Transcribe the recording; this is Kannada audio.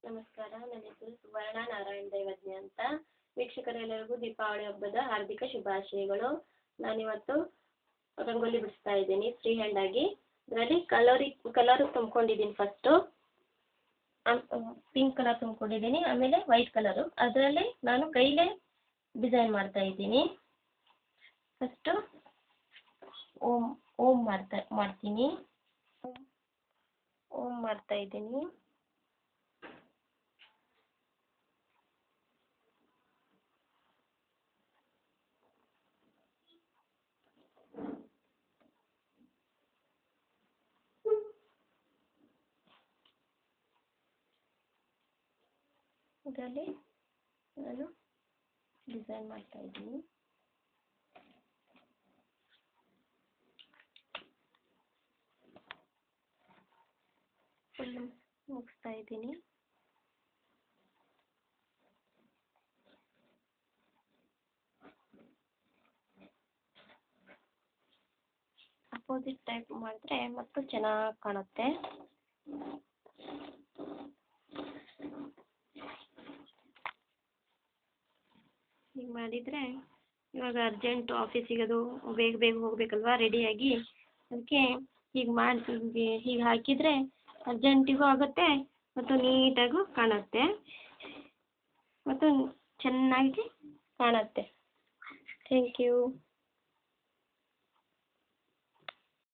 ನಮಸ್ಕಾರ. ನನ್ನ ಹೆಸರು ಸುವರ್ಣ ನಾರಾಯಣ ದೈವಜ್ಞ ಅಂತ. ವೀಕ್ಷಕರೆಲ್ಲರಿಗೂ ದೀಪಾವಳಿ ಹಬ್ಬದ ಹಾರ್ದಿಕ ಶುಭಾಶಯಗಳು. ನಾನಿವತ್ತು ರಂಗೋಲಿ ಬಿಡಿಸ್ತಾ ಇದ್ದೀನಿ ಫ್ರೀ ಹ್ಯಾಂಡ್ ಆಗಿ. ಅದರಲ್ಲಿ ಕಲರ್ ತುಂಬ್ಕೊಂಡಿದ್ದೀನಿ. ಫಸ್ಟು ಪಿಂಕ್ ಕಲರ್ ತುಂಬ್ಕೊಂಡಿದ್ದೀನಿ, ಆಮೇಲೆ ವೈಟ್ ಕಲರು. ಅದರಲ್ಲಿ ನಾನು ಕೈಲೇ ಡಿಸೈನ್ ಮಾಡ್ತಾ ಇದ್ದೀನಿ. ಫಸ್ಟು ಓಂ ಮಾಡ್ತೀನಿ. ಓಂ ಮಾಡ್ತಾ ಇದ್ದೀನಿ. ಇದರಲ್ಲಿ ನಾನು ಡಿಸೈನ್ ಮಾಡ್ತಾ ಇದ್ದೀನಿ. ಫುಲ್ ಮುಗಿಸ್ತಾ ಇದ್ದೀನಿ. ಅಪೋಸಿಟ್ ಟೈಪ್ ಮಾಡಿದ್ರೆ ಮತ್ತು ಚೆನ್ನಾಗಿ ಕಾಣುತ್ತೆ. ಹೀಗೆ ಮಾಡಿದರೆ ಇವಾಗ ಅರ್ಜೆಂಟು ಆಫೀಸಿಗೆ ಅದು ಬೇಗ ಬೇಗ ಹೋಗಬೇಕಲ್ವಾ ರೆಡಿಯಾಗಿ, ಅದಕ್ಕೆ ಹೀಗೆ ಹಾಕಿದರೆ ಅರ್ಜೆಂಟಿಗೂ ಆಗುತ್ತೆ ಮತ್ತು ನೀಟಾಗೂ ಕಾಣುತ್ತೆ ಮತ್ತು ಚೆನ್ನಾಗಿ ಕಾಣುತ್ತೆ. Thank you.